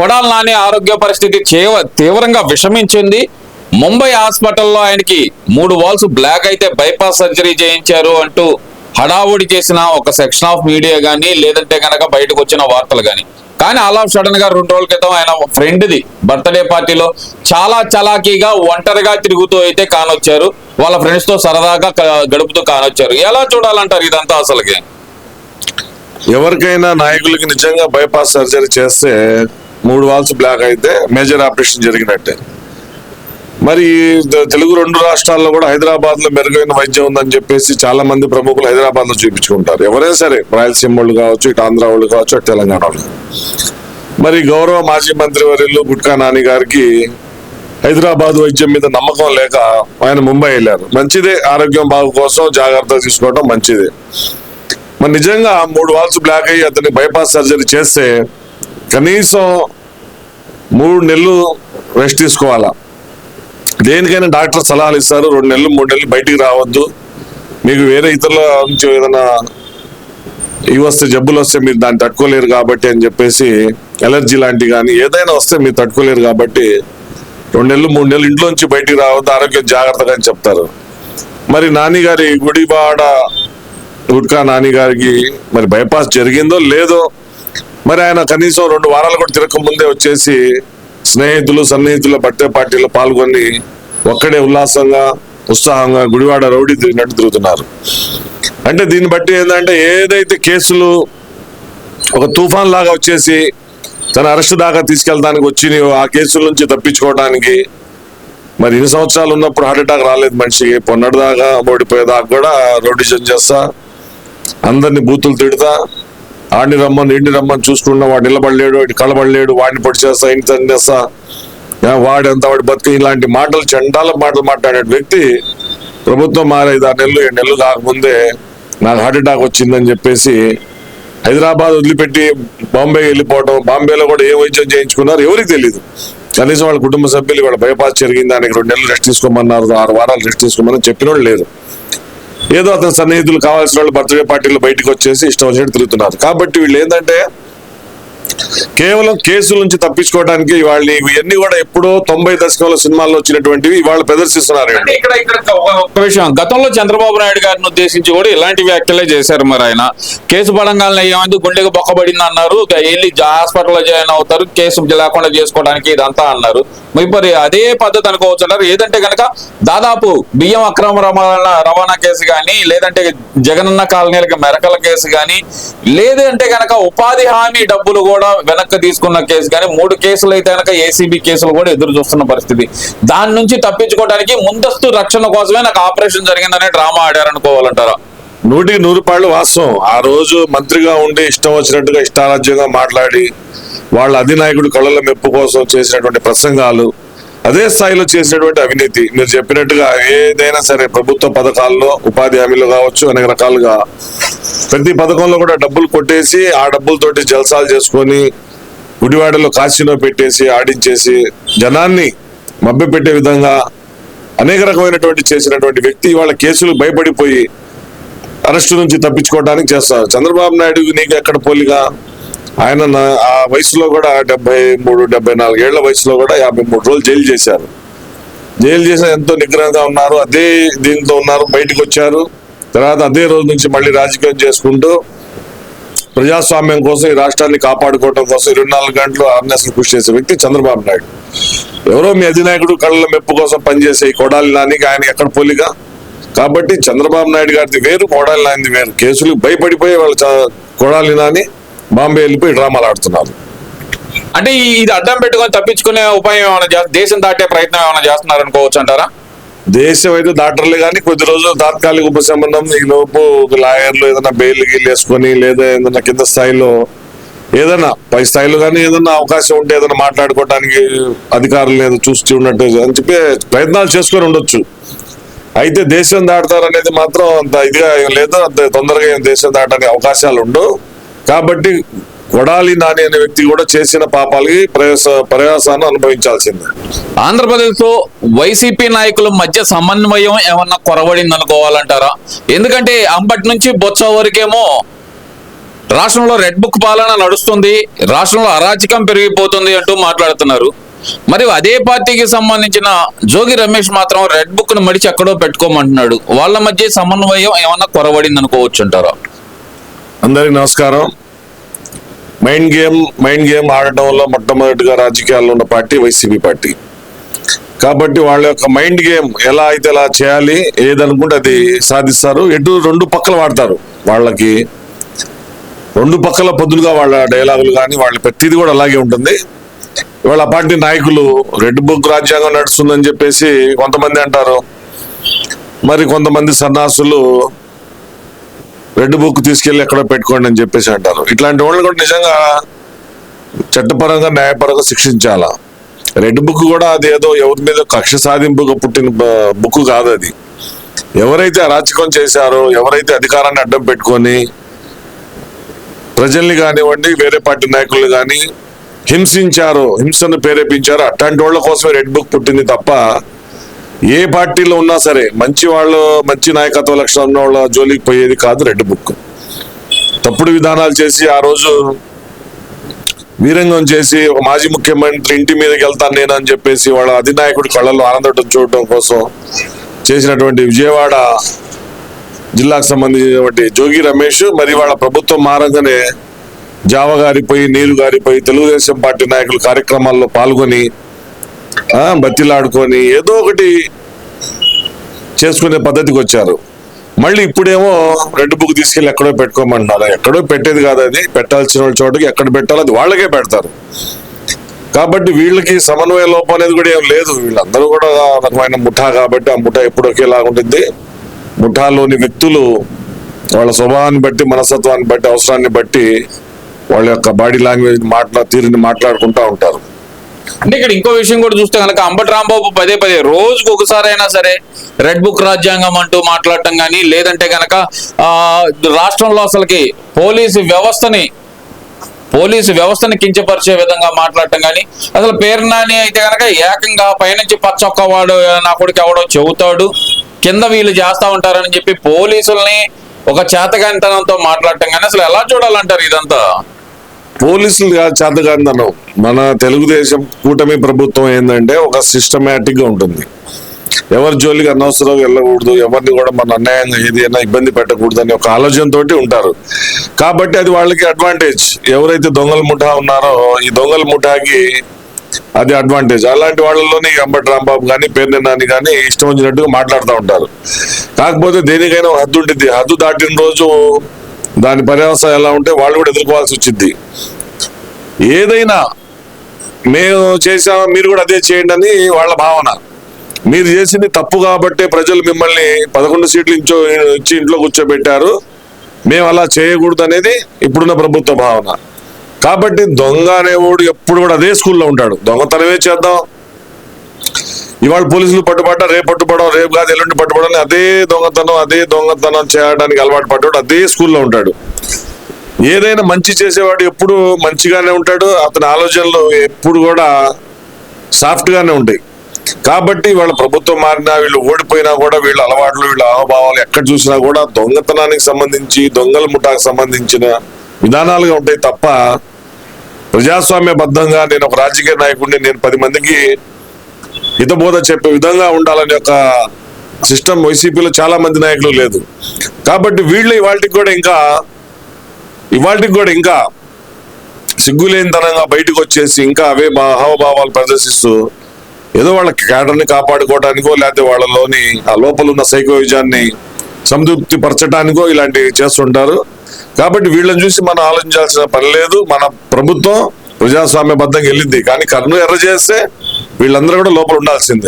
కొడాలి నాని ఆరోగ్య పరిస్థితి తీవ్రంగా విషమించింది. ముంబై హాస్పిటల్లో ఆయనకి 3 వాల్స్ బ్లాక్ అయితే బైపాస్ సర్జరీ చేయించారు అంటూ హడావుడి చేసిన ఒక సెక్షన్ ఆఫ్ మీడియా కానీ లేదంటే కనుక బయటకు వచ్చిన వార్తలు కానీ ఆల్ ఆఫ్ సడన్ గా 2 రోజుల క్రితం ఆయన ఫ్రెండ్ది బర్త్డే పార్టీలో చాలా చలాకీగా ఒంటరిగా తిరుగుతూ అయితే కానొచ్చారు. వాళ్ళ ఫ్రెండ్స్ తో సరదాగా గడుపుతూ కానొచ్చారు. ఎలా చూడాలంటారు ఇదంతా? అసలుకి ఎవరికైనా నాయకులకి నిజంగా బైపాస్ సర్జరీ చేస్తే 3 వాల్స్ బ్లాక్ అయితే మేజర్ ఆపరేషన్ జరిగినట్టే. మరి తెలుగు 2 రాష్ట్రాల్లో కూడా హైదరాబాద్ లో మెరుగైన వైద్యం ఉందని చెప్పేసి చాలా మంది ప్రముఖులు హైదరాబాద్ లో చూపించుకుంటారు. ఎవరైనా సరే రాయలసీమ వాళ్ళు కావచ్చు, ఇటు ఆంధ్ర వాళ్ళు కావచ్చు, అటు తెలంగాణ వాళ్ళు. మరి గౌరవ మాజీ మంత్రి వర్యులు గుట్కా నాని గారికి హైదరాబాద్ వైద్యం మీద నమ్మకం లేక ఆయన ముంబై వెళ్ళారు. మంచిదే, ఆరోగ్యం బాగు కోసం జాగ్రత్తలు తీసుకోవడం మంచిదే. మరి నిజంగా 3 వాల్స్ బ్లాక్ అయ్యి అతన్ని బైపాస్ సర్జరీ చేస్తే కనీసం 3 నెలలు రెస్ట్ తీసుకోవాలా. దేనికైనా డాక్టర్ సలహాలు ఇస్తారు, 2 నెలలు 3 నెలలు బయటికి రావద్దు, మీకు వేరే ఇతరుల నుంచి ఏదైనా జబ్బులు వస్తే మీరు దాన్ని తట్టుకోలేరు కాబట్టి అని చెప్పేసి, ఎలర్జీ లాంటివి కానీ ఏదైనా వస్తే మీరు తట్టుకోలేరు కాబట్టి 2 నెలలు 3 నెలలు ఇంట్లోంచి బయటికి రావద్దు, ఆరోగ్యం జాగ్రత్తగా అని చెప్తారు. మరి నాని గారి గుడివాడ గుట్కా నాని గారికి మరి బైపాస్ జరిగిందో లేదో, మరి ఆయన కనీసం 2 వారాలు కూడా తిరగక ముందే వచ్చేసి స్నేహితులు సన్నిహితుల బర్త్డే పార్టీలో పాల్గొని ఒక్కడే ఉల్లాసంగా ఉత్సాహంగా గుడివాడ రౌడీ తిరిగినట్టు తిరుగుతున్నారు. అంటే దీన్ని బట్టి ఏంటంటే ఏదైతే కేసులు ఒక తుఫాన్ లాగా వచ్చేసి తన అరెస్ట్ దాకా తీసుకెళ్ళడానికి వచ్చినాయో ఆ కేసుల నుంచి తప్పించుకోవడానికి మరి 2 సంవత్సరాలు ఉన్నప్పుడు హార్ట్ అటాక్ రాలేదు మనిషికి, పొన్నటి దాకా ఓడిపోయేదాకా కూడా రౌడీజం చేస్తా, అందరినీ బూతులు తిడతా, ఆడిని రమ్మని ఇంటి రమ్మని చూసుకున్నా వాడు నిలబడలేడు, ఇటు కలబడలేడు, వాడిని పొడి చేస్తా, ఇంటి తండేస్తా, వాడంతా వాడి బతుకు, ఇలాంటి మాటలు చండాల మాటలు మాట్లాడే వ్యక్తి ప్రభుత్వం మారి 5-6 నెలలు 7 నెలలు కాకముందే నాకు హార్ట్ అటాక్ వచ్చిందని చెప్పేసి హైదరాబాద్ వదిలిపెట్టి బాంబే వెళ్ళిపోవడం. బాంబేలో కూడా ఏ వైద్యం చేయించుకున్నారు ఎవరికి తెలియదు. కనీసం వాళ్ళ కుటుంబ సభ్యులు వాళ్ళ బైపాస్ జరిగింది, దానికి 2 నెలలు రెస్ట్ తీసుకోమన్నారు, 6 వారాలు రెస్ట్ తీసుకోమని చెప్పిన వాళ్ళు లేరు. ఏదో అతని సన్నిహితులు కావాల్సిన వాళ్ళు బర్త్డే పార్టీలో బయటకు వచ్చేసి ఇష్టం వచ్చినట్టు తిరుగుతున్నారు. కాబట్టి వీళ్ళు ఏంటంటే కేవలం కేసుల నుంచి తప్పించుకోవడానికి వాళ్ళు ఇవన్నీ కూడా ఎప్పుడో 90 దశకంలో సినిమాల్లో వచ్చినటువంటివి ఇవాళ ప్రదర్శిస్తున్నారు. ఇక్కడ ఒక విషయం, గతంలో చంద్రబాబు నాయుడు గారిని ఉద్దేశించి కూడా ఇలాంటి వ్యాఖ్యలే చేశారు. మరి ఆయన కేసు పడంగానే ఏమైంది, గుండెకు బొక్కబడింది అన్నారు, వెళ్ళి హాస్పిటల్లో జాయిన్ అవుతారు, కేసు లేకుండా చేసుకోవడానికి ఇదంతా అన్నారు. మరి అదే పద్ధతి అనుకోవచ్చు అంటారు. ఏదంటే కనుక దాదాపు బియ్యం అక్రమ రవాణా కేసు కానీ, లేదంటే జగనన్న కాలనీలకి మెరకల కేసు కానీ, లేదంటే కనుక ఉపాధి హామీ డబ్బులు కూడా వెనక్కి తీసుకున్న కేసు కానీ, 3 కేసులు అయితే కనుక ఏసీబీ కేసులు కూడా ఎదురు చూస్తున్న పరిస్థితి. దాని నుంచి తప్పించుకోవడానికి ముందస్తు రక్షణ కోసమే నాకు ఆపరేషన్ జరిగిందనే డ్రామా ఆడారనుకోవాలంటారా? 100% వాస్తవం. ఆ రోజు మంత్రిగా ఉండి ఇష్టం వచ్చినట్టుగా ఇష్టారాజ్యంగా మాట్లాడి వాళ్ళ అధినాయకుడు కళ్ళల మెప్పు కోసం చేసినటువంటి ప్రసంగాలు, అదే స్థాయిలో చేసినటువంటి అవినీతి, మీరు చెప్పినట్టుగా ఏదైనా సరే ప్రభుత్వ పథకాల్లో ఉపాధి హామీలు కావచ్చు, అనేక రకాలుగా ప్రతి పథకంలో కూడా డబ్బులు కొట్టేసి ఆ డబ్బులతోటి జల్సాలు చేసుకొని గుడివాడలో కాసినో పెట్టేసి ఆడించేసి జనాన్ని మభ్యపెట్టే విధంగా అనేక రకమైనటువంటి చేసినటువంటి వ్యక్తి వాళ్ళ కేసులు భయపడిపోయి అరెస్టు నుంచి తప్పించుకోవడానికి చేస్తారు. చంద్రబాబు నాయుడు నీకు ఎక్కడ పోలిగా, ఆయన ఆ వయసులో కూడా 73-74 ఏళ్ల వయసులో కూడా 53 రోజులు జైలు చేశారు. జైలు చేసిన ఎంతో నిగ్రహంగా ఉన్నారు, అదే దీంతో ఉన్నారు, బయటకు వచ్చారు. తర్వాత అదే రోజు నుంచి మళ్ళీ రాజకీయం చేసుకుంటూ ప్రజాస్వామ్యం కోసం ఈ రాష్ట్రాన్ని కాపాడుకోవడం కోసం 24 గంటలు అర్నెస్లు కృషి చేసే వ్యక్తి చంద్రబాబు నాయుడు. ఎవరో మీ అధినాయకుడు కళ్ళ మెప్పు కోసం పనిచేసే కొడాలి నానికి ఆయన ఎక్కడ పోలిగా. కాబట్టి చంద్రబాబు నాయుడు గారిది వేరు, కొడాలి నానిది వేరు. కేసులు భయపడిపోయి వాళ్ళు కొడాలి నాని బాంబే వెళ్ళిపోయి డ్రామాలు ఆడుతున్నారు. అంటే ఇది అడ్డం పెట్టుకొని తప్పించుకునే ఉపాయం ఏమైనా దేశం దాటే ప్రయత్నం ఏమైనా చేస్తున్నారు అనుకోవచ్చు అంటారా? దేశం అయితే దాటర్లే కానీ కొద్ది రోజులు తాత్కాలిక ఉపశమనం, ఈ లోపు లాయర్లు ఏదైనా బెయిల్ గిల్ వేసుకొని, లేదా ఏదైనా కింద స్థాయిలో ఏదైనా పై స్థాయిలో కానీ ఏదైనా అవకాశం ఉంటే ఏదైనా మాట్లాడుకోవడానికి అధికారులు ఏదో చూస్తూ ఉన్నట్టు అని చెప్పి ప్రయత్నాలు చేసుకొని ఉండొచ్చు. అయితే దేశం దాటుతారనేది మాత్రం అంత ఇదిగా ఏం లేదు, అంత తొందరగా ఏం దేశం దాటడానికి అవకాశాలు ఉండవు. కాబట్టి కొడాలి నాని అనే వ్యక్తి కూడా చేసిన పాపాలకి ప్రయాసాన్ని అనుభవించాల్సిందే. ఆంధ్రప్రదేశ్ లో వైసీపీ నాయకుల మధ్య సమన్వయం ఏమన్నా కొరవడింది అనుకోవాలంటారా? ఎందుకంటే అంబటి నుంచి బొత్స వరకేమో రాష్ట్రంలో రెడ్ బుక్ పాలన నడుస్తుంది, రాష్ట్రంలో అరాచకం పెరిగిపోతుంది అంటూ మాట్లాడుతున్నారు. మరి అదే పార్టీకి సంబంధించిన జోగి రమేష్ మాత్రం రెడ్ బుక్ ను మడిచి ఎక్కడో పెట్టుకోమంటున్నాడు. వాళ్ళ మధ్య సమన్వయం ఏమన్నా కొరవడింది అనుకోవచ్చు అంటారా? అందరికి నమస్కారం. మైండ్ గేమ్ ఆడటంలో మొట్టమొదటిగా రాజకీయాల్లో ఉన్న పార్టీ వైసీపీ పార్టీ. కాబట్టి వాళ్ళ యొక్క మైండ్ గేమ్ ఎలా అయితే అలా చేయాలి, ఏదనుకుంటే అది సాధిస్తారు. రెండు పక్కల వాడతారు. వాళ్ళకి రెండు పక్కల పొద్దులుగా వాళ్ళ డైలాగులు కానీ వాళ్ళ ప్రతిది కూడా అలాగే ఉంటుంది. వాళ్ళ పార్టీ నాయకులు రెడ్ బుక్ రాజ్యాంగం నడుస్తుందని చెప్పేసి కొంతమంది అంటారు, మరి కొంతమంది సన్నాసులు రెడ్ బుక్ తీసుకెళ్లి ఎక్కడో పెట్టుకోండి అని చెప్పేసి అంటారు. ఇట్లాంటి వాళ్ళు కూడా నిజంగా చట్టపరంగా న్యాయపరంగా శిక్షించాలా. రెడ్ బుక్ కూడా అది ఏదో ఎవరి మీద కక్ష సాధింపుగా పుట్టిన బుక్ కాదు. అది ఎవరైతే అరాచకం చేశారో, ఎవరైతే అధికారాన్ని అడ్డం పెట్టుకొని ప్రజల్ని కానివ్వండి, వేరే పార్టీ నాయకులు కానీ హింసించారో, హింసను ప్రేరేపించారో అట్లాంటి వాళ్ళ కోసమే రెడ్ బుక్ పుట్టింది తప్ప ఏ పార్టీలో ఉన్నా సరే మంచి వాళ్ళు, మంచి నాయకత్వ లక్షణం ఉన్న వాళ్ళ జోలికి పోయేది కాదు రెడ్ బుక్. తప్పుడు విధానాలు చేసి ఆ రోజు వీరంగం చేసి ఒక మాజీ ముఖ్యమంత్రి ఇంటి మీదకి వెళ్తాను నేను అని చెప్పేసి వాళ్ళ అధినాయకుడి కళ్ళల్లో ఆనందం చూడటం కోసం చేసినటువంటి విజయవాడ జిల్లాకు సంబంధించినటువంటి జోగి రమేష్, మరి వాళ్ళ ప్రభుత్వం మారంగానే జావ గారిపోయి, నీరు గారిపోయి తెలుగుదేశం పార్టీ నాయకులు కార్యక్రమాల్లో పాల్గొని బతిలాడుకొని ఏదో ఒకటి చేసుకునే పద్ధతికి వచ్చారు. మళ్ళీ ఇప్పుడేమో రెడ్ బుక్ తీసుకెళ్ళి ఎక్కడో పెట్టుకోమంటున్నారు. ఎక్కడో పెట్టేది కాదు, అది పెట్టాల్సిన చోటుకి ఎక్కడ పెట్టాలో అది వాళ్ళకే పెడతారు. కాబట్టి వీళ్ళకి సమన్వయ లోపం అనేది కూడా ఏం లేదు. వీళ్ళందరూ కూడా రకమైన ముఠా కాబట్టి ఆ ముఠా ఎప్పుడు ఒకేలాగా ఉంటుంది. ముఠాలోని వ్యక్తులు వాళ్ళ స్వభావాన్ని బట్టి, మనస్తత్వాన్ని బట్టి, అవసరాన్ని బట్టి వాళ్ళ యొక్క బాడీ లాంగ్వేజ్ తీరుని మాట్లాడుకుంటూ ఉంటారు. అంటే ఇక్కడ ఇంకో విషయం కూడా చూస్తే కనుక అంబటి రాంబాబు పదే రోజుకు ఒకసారి అయినా సరే రెడ్ బుక్ రాజ్యాంగం అంటూ మాట్లాడటం కానీ, లేదంటే కనుక రాష్ట్రంలో అసలుకి పోలీసు వ్యవస్థని కించపరిచే విధంగా మాట్లాడటం కానీ, అసలు పేరు నాని అయితే కనుక ఏకంగా పైనుంచి పచ్చొక్కవాడు నా కొడుకు ఎవడో చెబుతాడు, కింద వీళ్ళు చేస్తా ఉంటారని చెప్పి పోలీసుల్ని ఒక చేతగానితనంతో మాట్లాడటం కానీ, అసలు ఎలా చూడాలంటారు ఇదంతా? పోలీసులు చేతగానితనం. మన తెలుగుదేశం కూటమి ప్రభుత్వం ఏంటంటే ఒక సిస్టమేటిక్ గా ఉంటుంది. ఎవరి జోలికి అనవసరం వెళ్ళకూడదు, ఎవరిని కూడా మన అన్యాయంగా ఏదైనా ఇబ్బంది పెట్టకూడదు అనే ఒక ఆలోచనతోటి ఉంటారు. కాబట్టి అది వాళ్ళకి అడ్వాంటేజ్. ఎవరైతే దొంగల ముఠా ఉన్నారో ఈ దొంగల ముఠాకి అది అడ్వాంటేజ్. అలాంటి వాళ్ళలోనే అంబటి రాంబాబు కానీ, పేర్ని నాని కానీ ఇష్టం వచ్చినట్టుగా మాట్లాడుతూ ఉంటారు. కాకపోతే దేనికైనా హద్దు ఉంటుంది. హద్దు దాటిన రోజు దాని పర్యవసాయం ఎలా ఉంటే వాళ్ళు కూడా ఎదుర్కోవాల్సి వచ్చింది. ఏదైనా మేము చేసామా మీరు కూడా అదే చేయండి అని వాళ్ళ భావన. మీరు చేసింది తప్పు కాబట్టే ప్రజలు మిమ్మల్ని 11 సీట్లు ఇచ్చి ఇంట్లో కూర్చోబెట్టారు, మేము అలా చేయకూడదు అనేది ఇప్పుడున్న ప్రభుత్వ భావన. కాబట్టి దొంగ అనేవాడు ఎప్పుడు కూడా అదే స్కూల్లో ఉంటాడు. దొంగతనమే చేద్దాం, ఇవాళ పోలీసులు పట్టుబడ్డా రేపు పట్టుబడడం, రేపు కాదు ఎల్లుండి పట్టుబడడం, అదే దొంగతనం చేయడానికి అలవాటు పడ్డాడు అదే స్కూల్లో ఉంటాడు. ఏదైనా మంచి చేసేవాడు ఎప్పుడు మంచిగానే ఉంటాడు. అతని ఆలోచనలు ఎప్పుడు కూడా సాఫ్ట్ గానే ఉంటాయి. కాబట్టి వాళ్ళ ప్రభుత్వం మారినా, వీళ్ళు ఓడిపోయినా కూడా వీళ్ళ అలవాట్లు, వీళ్ళ హావభావాలు ఎక్కడ చూసినా కూడా దొంగతనానికి సంబంధించి, దొంగల ముఠాకు సంబంధించిన విధానాలుగా ఉంటాయి తప్ప ప్రజాస్వామ్యబద్ధంగా నేను ఒక రాజకీయ నాయకుడిని, నేను 10 మందికి హితబోధ చెప్పే విధంగా ఉండాలనే ఒక సిస్టమ్ వైసీపీలో చాలా మంది నాయకులు లేదు. కాబట్టి వీళ్ళు ఇవాళకి కూడా ఇంకా సిగ్గులేనితనంగా బయటకు వచ్చేసి ఇంకా అవే హావభావాలు ప్రదర్శిస్తూ ఏదో వాళ్ళ క్యాడర్ని కాపాడుకోవడానికో, లేకపోతే వాళ్ళలోని ఆ లోపల ఉన్న సైకోవిజాన్ని సంతృప్తి పరచడానికో ఇలాంటివి చేస్తుంటారు. కాబట్టి వీళ్ళని చూసి మనం ఆలోచించాల్సిన పని లేదు. మన ప్రభుత్వం ప్రజాస్వామ్యబద్ధంగా వెళ్ళింది, కానీ కన్ను ఎర్ర చేస్తే వీళ్ళందరూ కూడా లోపల ఉండాల్సిందే.